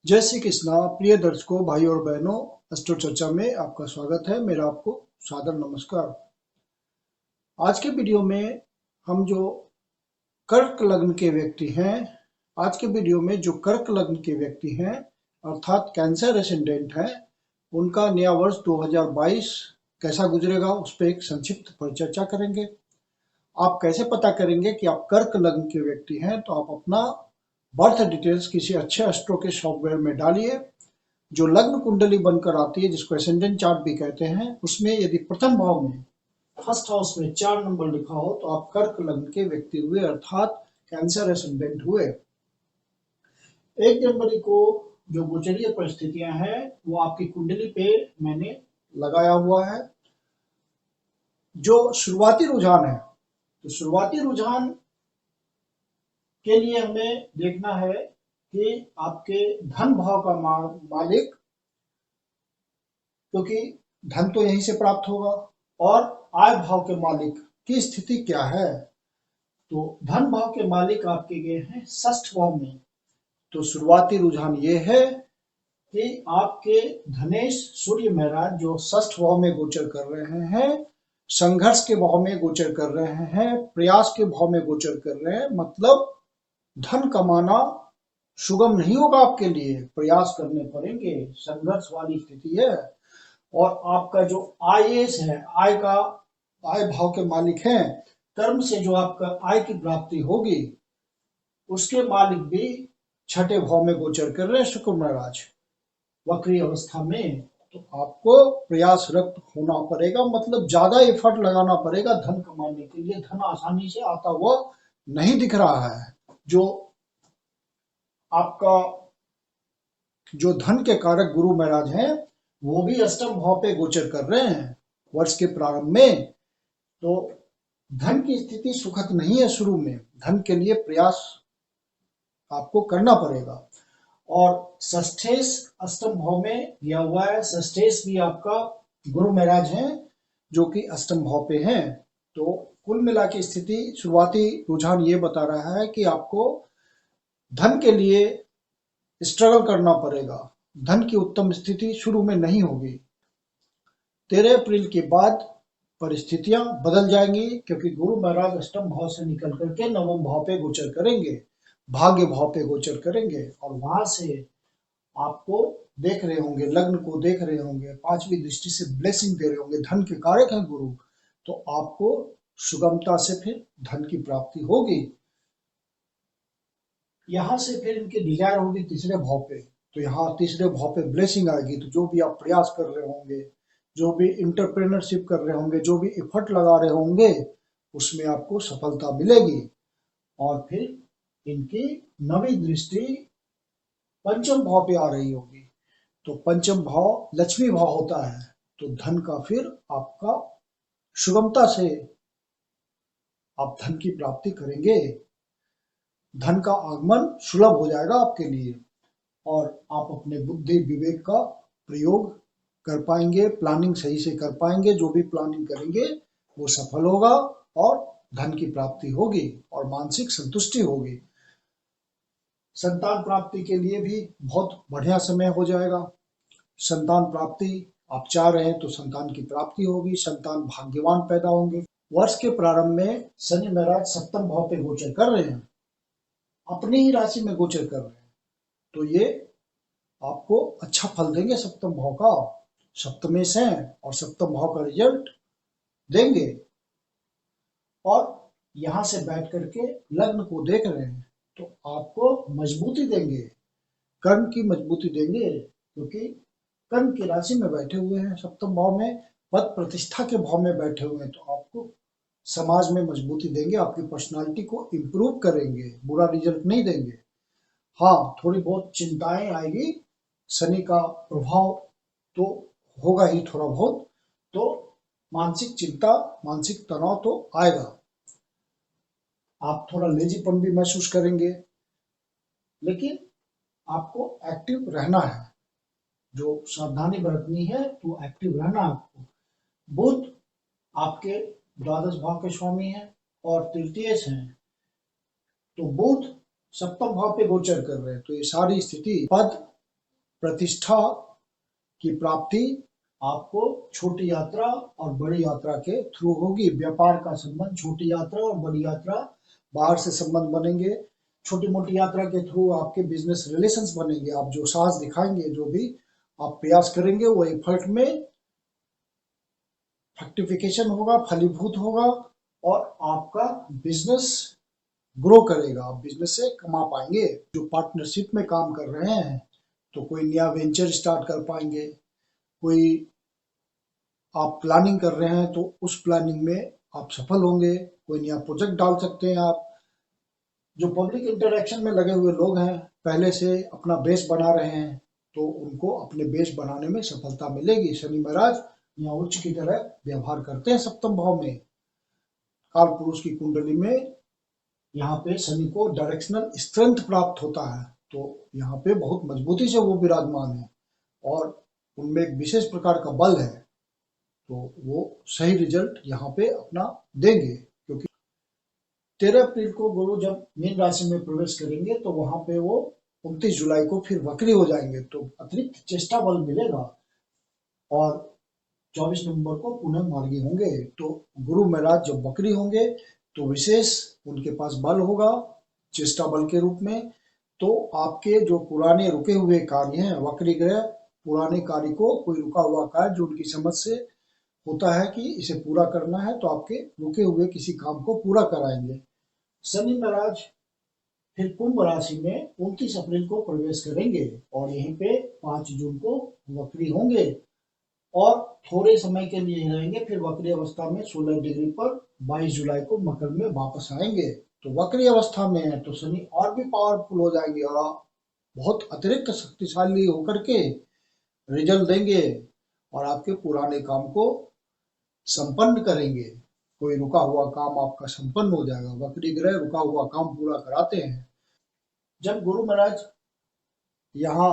जय श्री कृष्णा। प्रिय दर्शकों, भाई और बहनों, एस्ट्रो चर्चा में आपका स्वागत है। मेरा आपको सादर नमस्कार। आज के वीडियो में हम जो कर्क लग्न के व्यक्ति हैं, आज के वीडियो में जो कर्क लग्न के व्यक्ति हैं अर्थात कैंसर एसेंडेंट हैं, उनका नया वर्ष 2022 कैसा गुजरेगा उस पर एक संक्षिप्त परिचर्चा करेंगे। आप कैसे पता करेंगे कि आप कर्क लग्न के व्यक्ति हैं? तो आप अपना बर्थ डिटेल्स किसी अच्छे एस्ट्रो के सॉफ्टवेयर में डालिए। जो लग्न कुंडली बनकर आती है, जिसको एसेंडेंट चार्ट भी कहते हैं, उसमें यदि प्रथम भाव में फर्स्ट हाउस में 4 नंबर लिखा हो तो आप कर्क लग्न के व्यक्ति हुए अर्थात कैंसर एसेंडेंट हुए। 1 जनवरी को जो गोचरीय परिस्थितियां हैं वो आपकी कुंडली पे मैंने लगाया हुआ है। जो शुरुआती रुझान है, तो शुरुआती रुझान के लिए हमें देखना है कि आपके धन भाव का मालिक, क्योंकि धन तो यहीं से प्राप्त होगा, और आय भाव के मालिक की स्थिति क्या है। तो धन भाव के मालिक आपके गए हैं षष्ठ भाव में। तो शुरुआती रुझान ये है कि आपके धनेश सूर्य महाराज जो षष्ठ भाव में गोचर कर रहे हैं, संघर्ष के भाव में गोचर कर रहे हैं, प्रयास के भाव में गोचर कर रहे हैं। मतलब धन कमाना सुगम नहीं होगा आपके लिए, प्रयास करने पड़ेंगे, संघर्ष वाली स्थिति है। और आपका जो आयस है, आय भाव के मालिक हैं, कर्म से जो आपका आय की प्राप्ति होगी उसके मालिक भी छठे भाव में गोचर कर रहे हैं शुक्र महाराज वक्री अवस्था में। तो आपको प्रयासरत होना पड़ेगा, मतलब ज्यादा एफर्ट लगाना पड़ेगा धन कमाने के लिए। धन आसानी से आता हुआ नहीं दिख रहा है। जो आपका जो धन के कारक गुरु महाराज हैं वो भी अष्टम भाव पे गोचर कर रहे हैं वर्ष के प्रारंभ में। तो धन की स्थिति सुखद नहीं है। शुरू में धन के लिए प्रयास आपको करना पड़ेगा। और षष्ठेश अष्टम भाव में दिया हुआ है। षष्ठेश भी आपका गुरु महाराज हैं जो कि अष्टम भाव पे हैं। तो कुल मिला की स्थिति, शुरुआती रुझान ये बता रहा है कि आपको धन के लिए स्ट्रगल करना पड़ेगा। धन की उत्तम स्थिति शुरू में नहीं होगी। 13 अप्रैल के बाद परिस्थितियां बदल जाएंगी, क्योंकि गुरु महाराज अष्टम भाव से निकल करके नवम भाव पे गोचर करेंगे, भाग्य भाव पे गोचर करेंगे, और वहां से आपको देख रहे होंगे, लग्न को देख रहे होंगे, पांचवी दृष्टि से ब्लेसिंग दे रहे होंगे। धन के कारक है गुरु, तो आपको सुगमता से फिर धन की प्राप्ति होगी। यहाँ से फिर इनकी डिजायर होगी तीसरे भाव पे। तो यहाँ तीसरे भाव पे ब्लेसिंग आएगी। तो जो भी आप प्रयास कर रहे होंगे, जो भी इंटरप्रेन्योरशिप कर रहे होंगे, जो भी एफर्ट लगा रहे होंगे, उसमें आपको सफलता मिलेगी। और फिर इनकी नवी दृष्टि पंचम भाव पे आ रही होगी। तो पंचम भाव लक्ष्मी भाव होता है। तो धन का फिर आपका सुगमता से आप धन की प्राप्ति करेंगे। धन का आगमन सुलभ हो जाएगा आपके लिए, और आप अपने बुद्धि विवेक का प्रयोग कर पाएंगे, प्लानिंग सही से कर पाएंगे। जो भी प्लानिंग करेंगे वो सफल होगा, और धन की प्राप्ति होगी और मानसिक संतुष्टि होगी। संतान प्राप्ति के लिए भी बहुत बढ़िया समय हो जाएगा। संतान प्राप्ति आप चाह रहे हैं तो संतान की प्राप्ति होगी, संतान भाग्यवान पैदा होंगे। वर्ष के प्रारंभ में शनि महाराज सप्तम भाव पे गोचर कर रहे हैं, अपनी ही राशि में गोचर कर रहे हैं। तो ये आपको अच्छा फल देंगे सप्तम भाव का। सप्तमेश हैं और सप्तम भाव का रिजल्ट देंगे। और यहां से बैठ करके लग्न को देख रहे हैं तो आपको मजबूती देंगे, कर्म की मजबूती देंगे, क्योंकि कर्म की राशि में बैठे हुए हैं, सप्तम भाव में पद प्रतिष्ठा के भाव में बैठे हुए हैं। तो आपको समाज में मजबूती देंगे, आपकी पर्सनालिटी को इम्प्रूव करेंगे, बुरा रिजल्ट नहीं देंगे। हाँ, थोड़ी बहुत चिंताएं आएगी, शनि का प्रभाव तो होगा ही थोड़ा बहुत। तो मानसिक चिंता, मानसिक तनाव तो आएगा। आप थोड़ा लेजीपन भी महसूस करेंगे, लेकिन आपको एक्टिव रहना है। जो सावधानी बरतनी है तो एक्टिव रहना आपको। बुध आपके द्वादश भाव के स्वामी हैं और तृतीयेश हैं। तो बुध सप्तम भाव पे गोचर कर रहे हैं। तो ये सारी स्थिति पद प्रतिष्ठा की प्राप्ति आपको छोटी यात्रा और बड़ी यात्रा के थ्रू होगी। व्यापार का संबंध छोटी यात्रा और बड़ी यात्रा बाहर से संबंध बनेंगे। छोटी मोटी यात्रा के थ्रू आपके बिजनेस रिलेशंस बनेंगे। आप जो साहस दिखाएंगे, जो भी आप प्रयास करेंगे, वो एफर्ट में फ्रक्टिफिकेशन होगा, फलीभूत होगा और आपका बिजनेस ग्रो करेगा। आप बिजनेस से कमा पाएंगे। जो पार्टनरशिप में काम कर रहे हैं तो कोई नया वेंचर स्टार्ट कर पाएंगे। कोई आप प्लानिंग कर रहे हैं तो उस प्लानिंग में आप सफल होंगे। कोई नया प्रोजेक्ट डाल सकते हैं आप। जो पब्लिक इंटरेक्शन में लगे हुए लोग हैं, पहले से अपना बेस बना रहे हैं, तो उनको अपने बेस बनाने में सफलता मिलेगी। शनि महाराज यहाँ उच्च की तरह व्यवहार करते हैं सप्तम भाव में। काल पुरुष की कुंडली में यहाँ पे शनि को डायरेक्शनल स्ट्रेंथ प्राप्त होता है, तो यहाँ पे बहुत मजबूती से वो विराजमान है और उनमें एक विशेष प्रकार का बल है, तो वो सही रिजल्ट यहाँ पे अपना देंगे। क्योंकि 13 अप्रैल को गुरु जब मीन राशि में प्रवेश करेंगे तो वहां पे वो 29 जुलाई को फिर वक्री हो जाएंगे, तो अतिरिक्त चेष्टा बल मिलेगा और 24 नवंबर को पुनः मार्गी होंगे। तो गुरु महाराज जब वक्री होंगे तो विशेष उनके पास बल होगा चेष्टा बल के रूप में। तो आपके जो पुराने रुके हुए कार्य हैं, वक्री ग्रह पुराने कार्य को, कोई रुका हुआ कार्य जो उनकी समझ से होता है कि इसे पूरा करना है, तो आपके रुके हुए किसी काम को पूरा कराएंगे। शनि महाराज फिर कुंभ राशि में 29 अप्रैल को प्रवेश करेंगे और यहीं पे 5 जून को वक्री होंगे और थोड़े समय के लिए रहेंगे। फिर वक्री अवस्था में 16 डिग्री पर 22 जुलाई को मकर में वापस आएंगे। तो वक्री अवस्था में है तो शनि और भी पावरफुल हो जाएंगे और आप बहुत अतिरिक्त शक्तिशाली होकर के रिजल्ट देंगे और आपके पुराने काम को संपन्न करेंगे। कोई रुका हुआ काम आपका संपन्न हो जाएगा। वक्री ग्रह रुका हुआ काम पूरा कराते हैं। जब गुरु महाराज यहाँ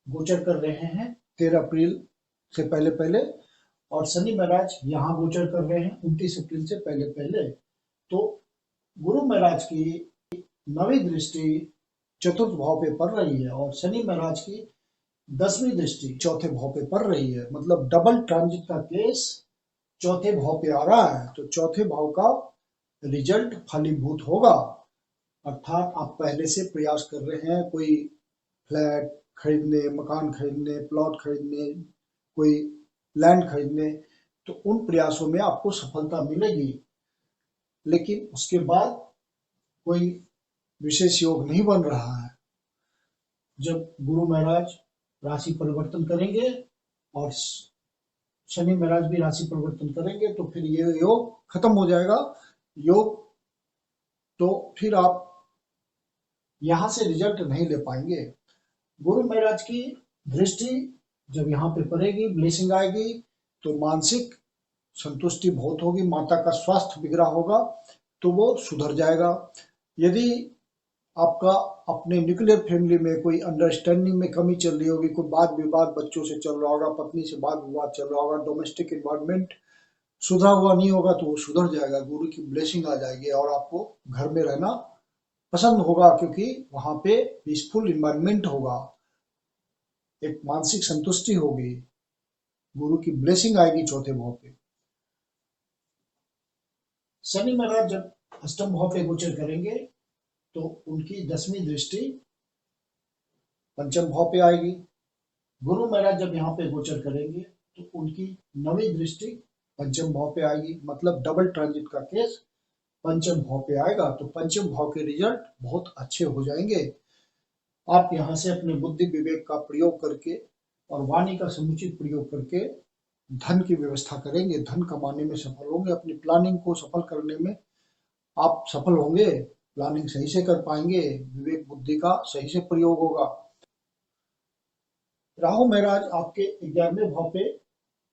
गोचर कर रहे हैं 13 अप्रैल से पहले पहले और शनि महाराज यहाँ गोचर कर रहे हैं 29 अप्रैल से पहले पहले, तो गुरु महाराज की नवी दृष्टि चतुर्थ भाव पे पड़ रही है और शनि महाराज की 10वीं दृष्टि चौथे भाव पे पड़ रही है। मतलब डबल ट्रांजिट का केस चौथे भाव पे आ रहा है, तो चौथे भाव का रिजल्ट फलीभूत होगा। अर्थात आप पहले से प्रयास कर रहे हैं कोई फ्लैट खरीदने, मकान खरीदने, प्लॉट खरीदने, कोई लैंड खरीदने, तो उन प्रयासों में आपको सफलता मिलेगी। लेकिन उसके बाद कोई विशेष योग नहीं बन रहा है। जब गुरु महाराज राशि परिवर्तन करेंगे और शनि महाराज भी राशि परिवर्तन करेंगे तो फिर ये योग खत्म हो जाएगा। योग तो फिर आप यहां से रिजल्ट नहीं ले पाएंगे। गुरु महाराज की दृष्टि जब यहाँ पे पड़ेगी, ब्लेसिंग आएगी, तो मानसिक संतुष्टि बहुत होगी। माता का स्वास्थ्य बिगड़ा होगा तो वो सुधर जाएगा। यदि आपका अपने न्यूक्लियर फैमिली में कोई अंडरस्टैंडिंग में कमी चल रही होगी, कोई वाद विवाद बच्चों से चल रहा होगा, पत्नी से वाद विवाद चल रहा होगा, डोमेस्टिक इन्वायरमेंट सुधरा हुआ नहीं होगा, तो वो सुधर जाएगा। गुरु की ब्लेसिंग आ जाएगी और आपको घर में रहना पसंद होगा क्योंकि वहां पे पीसफुल इन्वायरमेंट होगा, एक मानसिक संतुष्टि होगी। गुरु की ब्लेसिंग आएगी चौथे भाव पे। शनि महाराज जब अष्टम भाव पे गोचर करेंगे तो उनकी 10वीं दृष्टि पंचम भाव पे आएगी। गुरु महाराज जब यहाँ पे गोचर करेंगे तो उनकी 9वीं दृष्टि पंचम भाव पे आएगी। मतलब डबल ट्रांजिट का केस पंचम भाव पे आएगा, तो पंचम भाव के रिजल्ट बहुत अच्छे हो जाएंगे। आप यहाँ से अपने बुद्धि विवेक का प्रयोग करके और वाणी का समुचित प्रयोग करके धन की व्यवस्था करेंगे, धन कमाने में सफल होंगे। अपनी प्लानिंग को सफल करने में आप सफल होंगे। प्लानिंग सही से कर पाएंगे, विवेक बुद्धि का सही से प्रयोग होगा। राहु महाराज आपके 11वें भाव पे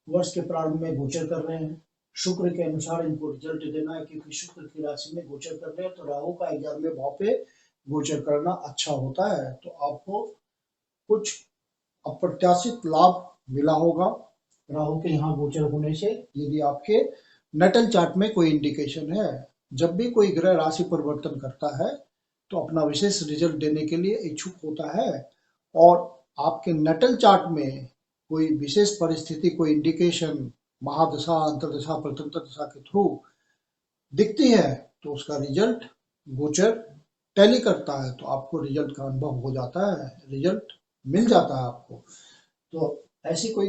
वर्ष के प्रारंभ में गोचर कर रहे हैं। शुक्र के अनुसार इनको रिजल्ट देना है क्योंकि शुक्र की राशि में गोचर कर रहे हैं, तो राहु का 11वें भाव पे गोचर करना अच्छा होता है। तो आपको कुछ अप्रत्याशित लाभ मिला होगा राहु के यहाँ गोचर होने से, यदि आपके नटल चार्ट में कोई इंडिकेशन है। जब भी कोई ग्रह राशि परिवर्तन करता है तो अपना विशेष रिजल्ट देने के लिए इच्छुक होता है और आपके नटल चार्ट में कोई विशेष परिस्थिति, कोई इंडिकेशन महादशा, अंतरदशा, प्रत्यंतर दशा के थ्रू दिखती है तो उसका रिजल्ट गोचर टैली करता है, तो आपको रिजल्ट का अनुभव हो जाता है, रिजल्ट मिल जाता है आपको। तो ऐसी कोई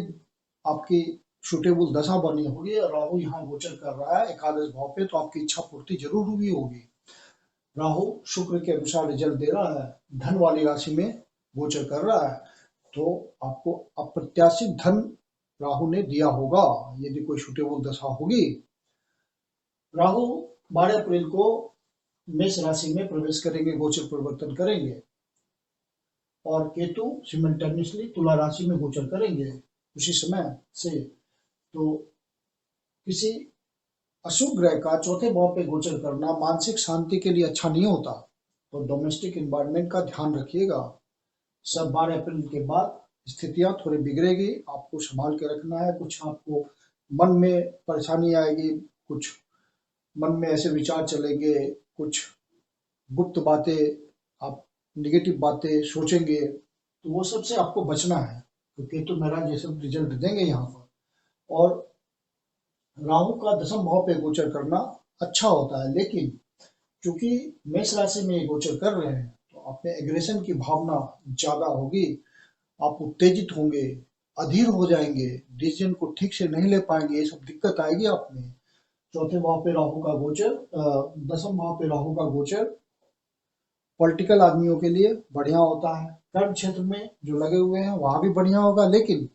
आपकी सुटेबल दशा बनी होगी, राहु यहाँ गोचर कर रहा है एकादश भाव पे, तो आपकी इच्छा पूर्ति जरूर हुई होगी। राहु शुक्र के अनुसार रिजल्ट दे रहा है, धन वाली राशि में गोचर कर रहा है, तो आपको अप्रत्याशित धन राहु ने दिया होगा यदि कोई सुटेबल दशा होगी। राहु 12 अप्रैल को मेष राशि में प्रवेश करेंगे, गोचर परिवर्तन करेंगे, और केतु सिमल्टेनियसली तुला राशि में गोचर करेंगे उसी समय से। तो किसी अशुभ ग्रह का चौथे भाव पे गोचर करना मानसिक शांति के लिए अच्छा नहीं होता, तो डोमेस्टिक एनवायरनमेंट का ध्यान रखिएगा। सब 12 अप्रैल के बाद स्थितियां थोड़ी बिगड़ेगी, आपको संभाल के रखना है। कुछ आपको मन में परेशानी आएगी, कुछ मन में ऐसे विचार चलेंगे, कुछ गुप्त बातें, आप निगेटिव बातें सोचेंगे, तो वो सबसे आपको बचना है, तो केतु महाराज ये सब रिजल्ट देंगे यहाँ पर। और राहु का दशम भाव पे गोचर करना अच्छा होता है, लेकिन क्योंकि मेष राशि में गोचर कर रहे हैं तो आप में एग्रेशन की भावना ज्यादा होगी, आप उत्तेजित होंगे, अधीर हो जाएंगे, डिसीजन को ठीक से नहीं ले पाएंगे, ये सब दिक्कत आएगी आप में। चौथे भाव पे राहु का गोचर, दसम भाव पे राहु का गोचर पॉलिटिकल आदमियों के लिए बढ़िया होता है, कर्म क्षेत्र में जो लगे हुए हैं वहां भी बढ़िया होगा, लेकिन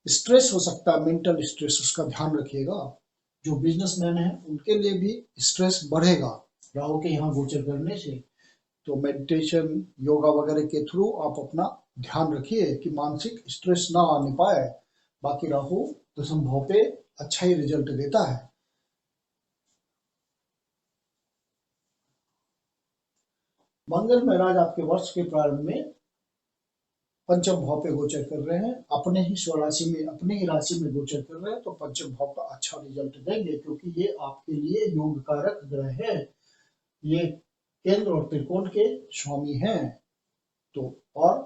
स्ट्रेस हो सकता है, मेंटल स्ट्रेस, उसका ध्यान रखिएगा। जो बिजनेसमैन है उनके लिए भी स्ट्रेस बढ़ेगा राहु के यहाँ गोचर करने से, तो मेडिटेशन, योगा वगैरह के थ्रू आप अपना ध्यान रखिए कि मानसिक स्ट्रेस ना आने पाए। बाकी राहु दसम भाव पे अच्छा ही रिजल्ट देता है। मंगल महाराज आपके वर्ष के प्रारंभ में पंचम भाव पे गोचर कर रहे हैं, अपने ही स्वराशि में, अपने ही राशि में गोचर कर रहे हैं, तो पंचम भाव का अच्छा रिजल्ट देंगे, क्योंकि ये आपके लिए योग कारक ग्रह है, ये केंद्र और त्रिकोण के स्वामी हैं। तो और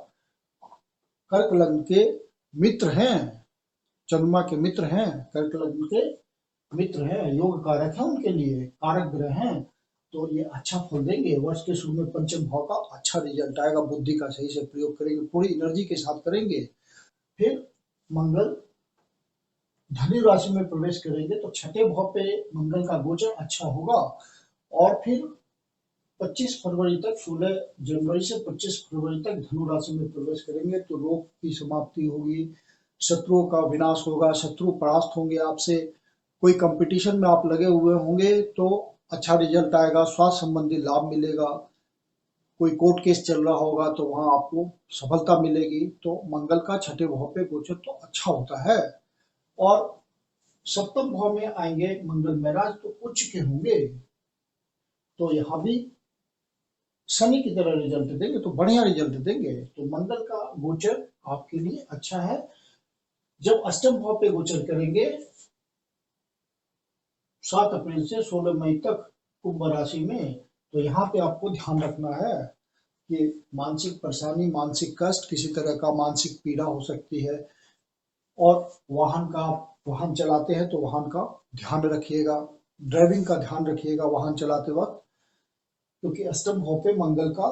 कर्क लग्न के मित्र हैं, चंद्रमा के मित्र हैं, कर्क लग्न के मित्र हैं, योग कारक है, उनके लिए कारक ग्रह हैं, तो ये अच्छा फल देंगे। वर्ष के शुरू में पंचम भाव का अच्छा रिजल्ट आएगा, बुद्धि का सही से प्रयोग करेंगे, पूरी एनर्जी के साथ करेंगे। फिर मंगल धनु राशि में प्रवेश करेंगे, तो छठे भाव पे मंगल का गोचर अच्छा होगा, और फिर 25 फरवरी तक, 16 जनवरी से 25 फरवरी तक धनु राशि में प्रवेश करेंगे, तो रोग की समाप्ति होगी, शत्रुओं का विनाश होगा, शत्रु परास्त होंगे आपसे। कोई कंपटीशन में आप लगे हुए होंगे तो अच्छा रिजल्ट आएगा, स्वास्थ्य संबंधी लाभ मिलेगा, कोई कोर्ट केस चल रहा होगा तो वहां आपको सफलता मिलेगी। तो मंगल का छठे भाव पे गोचर तो अच्छा होता है। और सप्तम भाव में आएंगे मंगल महाराज, तो उच्च के होंगे, तो यहाँ भी शनि की तरह रिजल्ट देंगे, तो बढ़िया रिजल्ट देंगे। तो मंगल का गोचर आपके लिए अच्छा है। जब अष्टम भाव पे गोचर करेंगे 7 अप्रैल से 16 मई तक कुंभ राशि में, तो यहाँ पे आपको ध्यान रखना है कि मानसिक परेशानी, मानसिक कष्ट, किसी तरह का मानसिक पीड़ा हो सकती है। और वाहन चलाते हैं तो वाहन का ध्यान रखिएगा, ड्राइविंग का ध्यान रखिएगा वाहन चलाते वक्त, क्योंकि अष्टम भाव पे मंगल का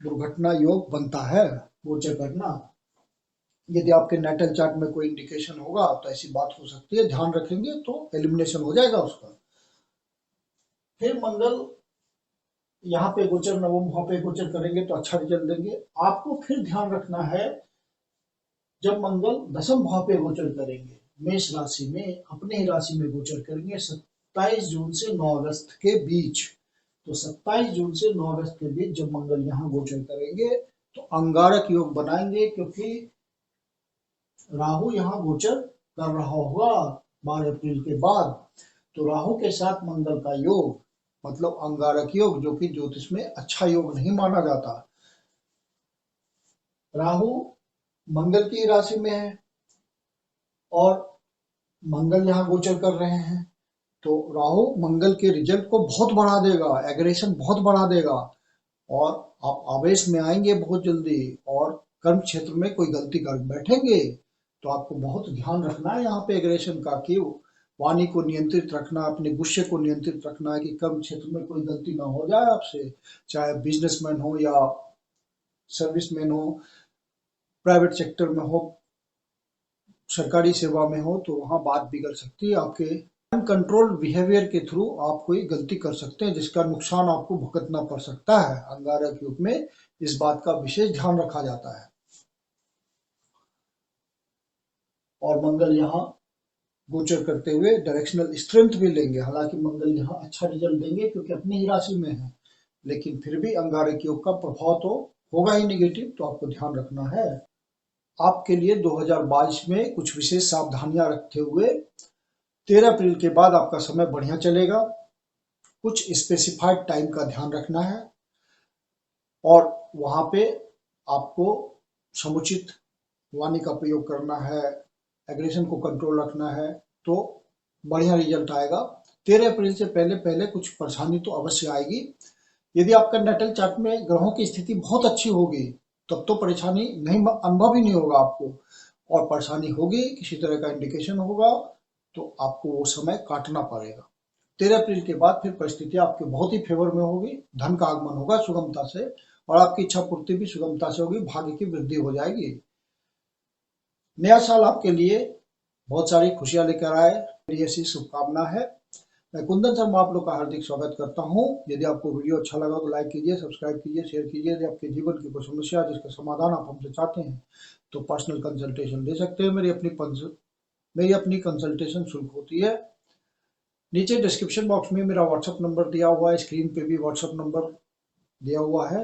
दुर्घटना योग बनता है गोचर करना। यदि आपके नेटल चार्ट में कोई इंडिकेशन होगा तो ऐसी बात हो सकती है, ध्यान रखेंगे तो एलिमिनेशन हो जाएगा उसका। फिर मंगल यहाँ पे गोचर नवम भाव पे गोचर करेंगे तो अच्छा रिजल्ट देंगे। आपको फिर ध्यान रखना है, जब मंगल दसम भाव पे गोचर करेंगे मेष राशि में, अपने ही राशि में गोचर करेंगे 27 जून से 9 अगस्त के बीच, तो 27 जून से 9 अगस्त के बीच जब मंगल यहाँ गोचर करेंगे तो अंगारक योग बनाएंगे, क्योंकि राहु यहाँ गोचर कर रहा होगा 12 अप्रैल के बाद, तो राहु के साथ मंगल का योग मतलब अंगारक योग, जो कि ज्योतिष में अच्छा योग नहीं माना जाता। राहु मंगल की राशि में है और मंगल यहाँ गोचर कर रहे हैं, तो राहु मंगल के रिजल्ट को बहुत बढ़ा देगा, एग्रेशन बहुत बढ़ा देगा, और आप आवेश में आएंगे बहुत जल्दी, और कर्म क्षेत्र में कोई गलती कर बैठेंगे तो आपको बहुत ध्यान रखना है यहाँ पे एग्रेशन का, कि वाणी को नियंत्रित रखना, अपने गुस्से को नियंत्रित रखना है कि कर्म क्षेत्र में कोई गलती ना हो जाए आपसे, चाहे बिजनेसमैन हो या सर्विसमैन हो, प्राइवेट सेक्टर में हो, सरकारी सेवा में हो, तो वहां बात बिगड़ सकती है। आपके अनकंट्रोल्ड बिहेवियर के थ्रू आप कोई गलती कर सकते हैं जिसका नुकसान आपको भुगतना पड़ सकता है। अंगारक युग में इस बात का विशेष ध्यान रखा जाता है। और मंगल यहाँ गोचर करते हुए डायरेक्शनल स्ट्रेंथ भी लेंगे। हालांकि मंगल यहाँ अच्छा रिजल्ट देंगे क्योंकि अपनी ही राशि में है, लेकिन फिर भी अंगारक योग का प्रभाव तो होगा ही नेगेटिव, तो आपको ध्यान रखना है। आपके लिए 2022 में कुछ विशेष सावधानियां रखते हुए 13 अप्रैल के बाद आपका समय बढ़िया चलेगा। कुछ स्पेसिफाइड टाइम का ध्यान रखना है और वहां पे आपको समुचित वाणी का प्रयोग करना है, एग्रेशन को कंट्रोल रखना है, तो बढ़िया रिजल्ट आएगा। 13 अप्रैल से पहले पहले कुछ परेशानी तो अवश्य आएगी। यदि आपका नेटल चार्ट में ग्रहों की स्थिति बहुत अच्छी होगी तब तो परेशानी नहीं, अनुभव ही नहीं होगा आपको, और परेशानी होगी, किसी तरह का इंडिकेशन होगा तो आपको वो समय काटना पड़ेगा। 13 अप्रैल के बाद फिर परिस्थिति आपके बहुत ही फेवर में होगी, धन का आगमन होगा सुगमता से, और आपकी इच्छा पूर्ति भी सुगमता से होगी, भाग्य की वृद्धि हो जाएगी। नया साल आपके लिए बहुत सारी खुशियां लेकर आए, मेरी ऐसी शुभकामना है। मैं कुंदन शर्मा आप लोग का हार्दिक स्वागत करता हूं। यदि आपको वीडियो अच्छा लगा तो लाइक कीजिए, सब्सक्राइब कीजिए, शेयर कीजिए। यदि आपके जीवन की कोई समस्या जिसका समाधान आप हमसे चाहते हैं तो पर्सनल कंसल्टेशन ले सकते हैं। मेरी अपनी कंसल्टेशन शुल्क होती है। नीचे डिस्क्रिप्शन बॉक्स में मेरा व्हाट्सएप नंबर दिया हुआ है, स्क्रीन पे भी व्हाट्सएप नंबर दिया हुआ है,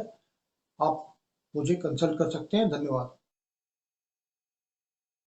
आप मुझे कंसल्ट कर सकते हैं। धन्यवाद।